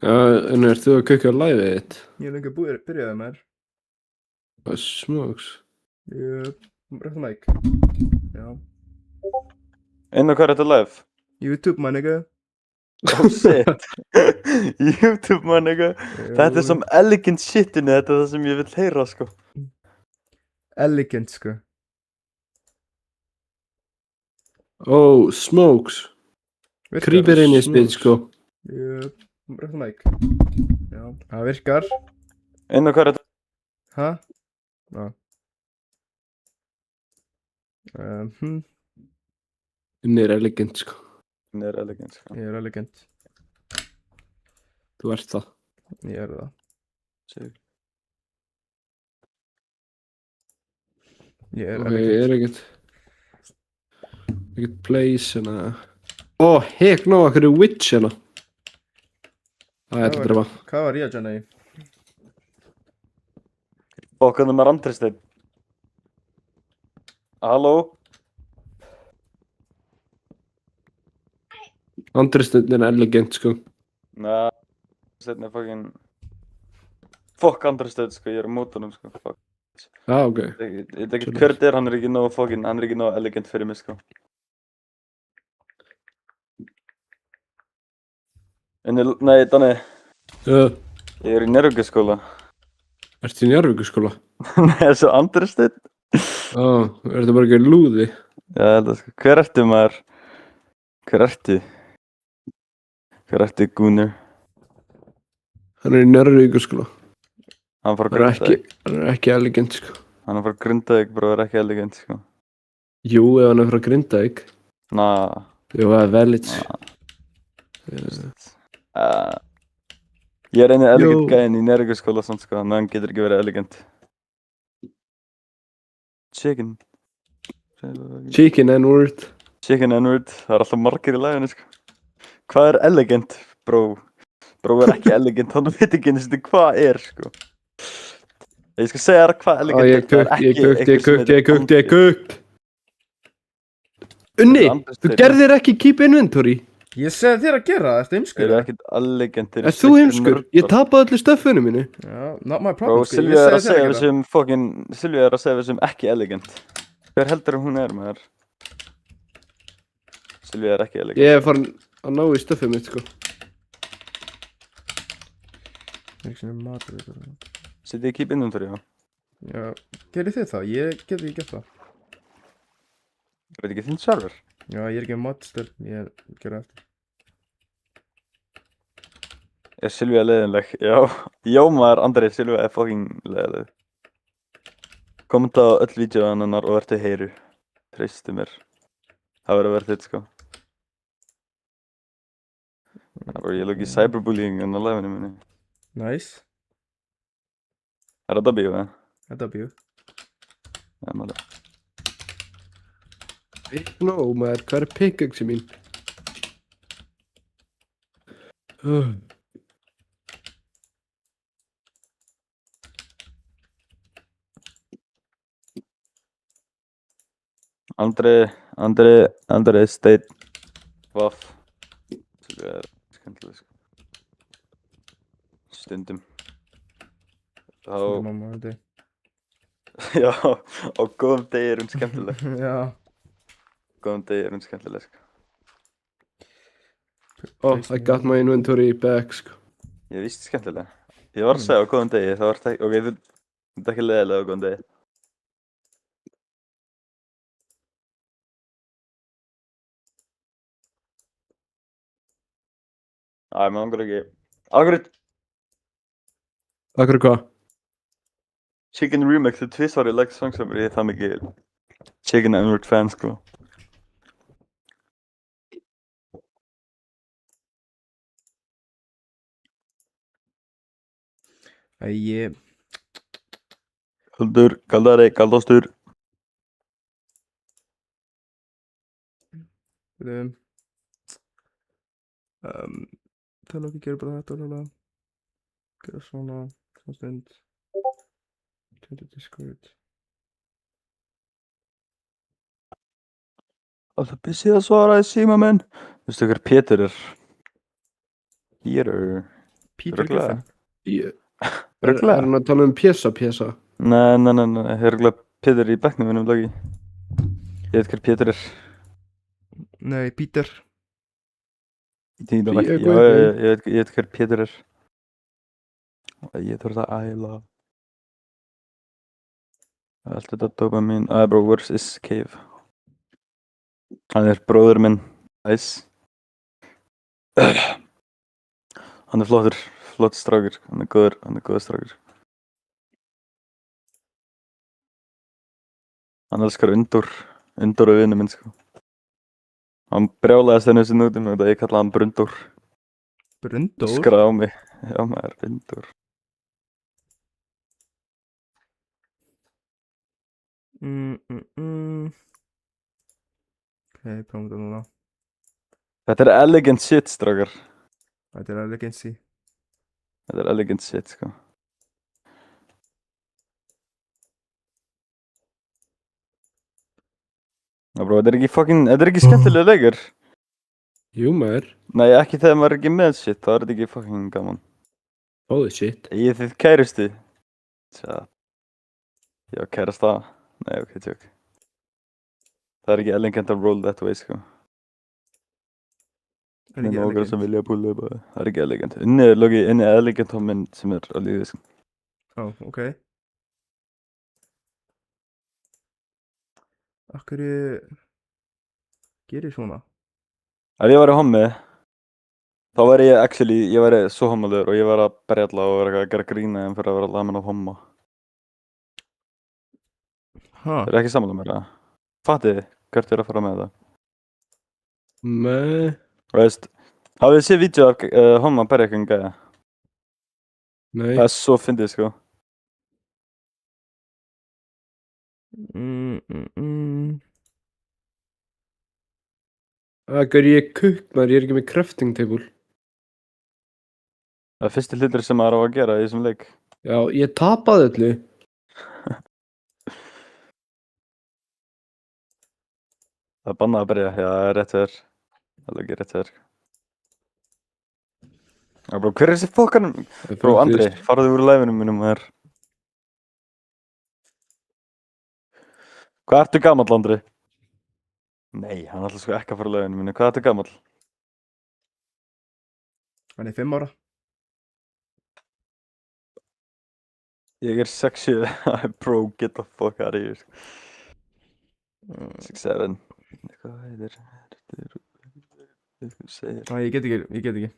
Já, en þú að kukka á liveið þitt? Ég er lengi byrjaði með þér. Hvað smóks? Rættu mic. Já. Inn á hvað er þetta live? YouTube, my nigga. Oh shit. YouTube, my nigga. Þetta er some elegant shitinni, þetta er það sem ég vil heyra, sko. Elegant, sko. Oh, smóks. Krýpir inn í spil, sko. Rættu mic. Já. Það virkar. Inn á hvað er þetta? Hæ? Já. Inni er elegant, sko. Inn er elegant, sko. Ég er elegant. Þú ert það. Ég er það. Sigur. Ég er Ok, elegant. ég er ekkert place hérna. Ó, hek ná okkur í witch hérna. Það er að drefa. Hvað var ég að tjana í? Bókaðu með Andristeinn. Halló? Andristundin er elegant, sko. Nei, Andristeinn er fucking... Fuck Andristeinn, sko, ég er á mótunum, sko. Fuck. Já, ok. Ég veit ekki hver þetta er, hann er ekki nógu fucking, hann er ekki nógu elegant fyrir mig, sko. Nei, Danni, ég er í Njarðvíkurskóla. Ertu í Njarðvíkurskóla? Nei, þessu Andristeinn. Já, er þetta bara ekki lúði? Já, þetta sko, hver ertu maður? Hver ertu? Hver ertu, Gunnar? Hann er í Njarðvíkurskóla. Hann fór að Hann Grindavík. er ekki elegant, sko. Hann fór að Grindavík, bro, er ekki elegant, sko. Jú, ef hann er frá Grindavík. Nah. Jú, það er velits. Ég er einu elegant Jú. gæinn í Njarðvíkurskóla, svona, sko, en hann getur ekki verið elegant. Chicken. Chicken N-word. Chicken N-word, það er alltaf margir í laginu, sko. Hvað er elegant, bro? Bro er ekki elegant, hann veit ekki einu sinni hvað er, sko. Ég skal segja þér hvað elegant Ég kukt. Unni, þú gerðir ekki keep inventory. Ég segi þér að gera, ertu heimskur? Þeir eru ekkert elegant. Er þú heimskur? Ég tapaði öllu stöffinu mínu. Já, not my Bro, problem, sko. Silvía er að segja við sem fucking, Silvía er að segja við sem ekki elegant. Hver heldur hún er, maður? Silvía er ekki elegant. Ég er farin að ná í stöffið mitt, sko. Sitt ég keep inventory, já? Já, gerir þið það? Ég get ekki gert það. Er þetta ekki þinn server? Já, ég er ekki mod still, ég gera eftir. Er Silvía leiðinleg? Já. Já, maður, Andri, Silvía er fucking leiðinleg. Kommenta á öll vídeóan hennar og vertu heyru. Treystu mér. Það verður að vera þitt, sko. Ég lók í cyberbullying en á liveinu minni. Nice. Er þetta bíó, eða? Þetta er bjú. Já, maður. Nó, maður, hvað er pickaxe mín? Andri, Steinn, Vaff. Silvía er skemmtileg, sko. Stundum. Stundum á mánuði. Já, á góðum degi er hún skemmtileg. Já. Góðum degi er hún skemmtileg, sko. Oh, I got my inventory back, sko. Ég víst skemmtileg. Ég var að segja á góðum degi, það var ekki, ok, þú ert ekki leiðilega á góðum degi. Æ, maður langar ekki. Akkur hvað? Chicken Remix er tvisvar í like song sem ég er það mikið Chicken N-word fan, sko. Ég... Kaldastur. Það er ekki að gera bara þetta alveg. Gera svona stund. Töndu Discord. Alltaf busið að svara í síma minn. Veistu hver Pétur er? Pétur. Peter Örugglega. Griffin. Er Örugglega. hann að tala um Pésa? Nei, Örugglega Pétur í bekknum minnum lagi. Ég veit hver Pétur er. Nei, Peter. Tíðan ekki. Guð, Já, ég veit hver Pétur er. Ég þarf að æla. Allt þetta dopamin. Bro, where's is cave? Hann er bróður minn. Nice. Hann er flott strákur. Hann er góður strákur. Hann elskar undur og vinnu minn, sko. Hann brjálaðist henni þessi nútum og ég kallaði hann Brundur. Brundór. Skra á mig. Já, maður, Undur. Ok, prófum þetta núna. Þetta er elegant shit, strákar. Þetta er elegancy. Þetta er elegant shit, sko. Já, bro, þetta er ekki skemmtilega leikur. Jú maður, Nei, ekki þegar maður er ekki með shit, þá er þetta ekki fucking gaman. holy shit. Ég þið kærustu. Tja. Já, kærasta. Nei, ok, tjók. Það er ekki elegant að roll that way, sko. Er ekki Nógra elegant? sem vilja púla upp. Það er ekki elegant. Inni er elegant hominn sem er á lífi, sko. Ó, ok. Akkur gerir svona? Ef ég væri hommi, þá væri ég væri svo hommalegur og ég væri að berjalla og vera að gera grína en fyrir að vera lamin af homma. Ha? Það er ekki sammála mér það. Fattiði, hvert er að fara með það? Nei, Veist, hafið þið séð vídeo af homma að berja eitthvað gæja? nei. Það er svo fyndið, sko. Akkur ég kukknar, ég er ekki með crafting table. Það er fyrsti hlutur sem maður á að gera í þessum leik. Já, ég tapaði öllu. Það er bannað að berja, já, það er rétt þér. Það er ekki rétt þér. Já, bro, hver er þessi fokkan? Bro, Andri, farðu úr live-inu mínum hér. Hvað ertu gamall, Andri? Nei, hann ætla sko ekki að fara úr live-inu mínu. Hvað ertu gamall? Hann er 5 ára. Ég er 6'7". Bro, get the fuck out of here. 6'7". Hvað heitir? Segir. Æ, ég get ekki.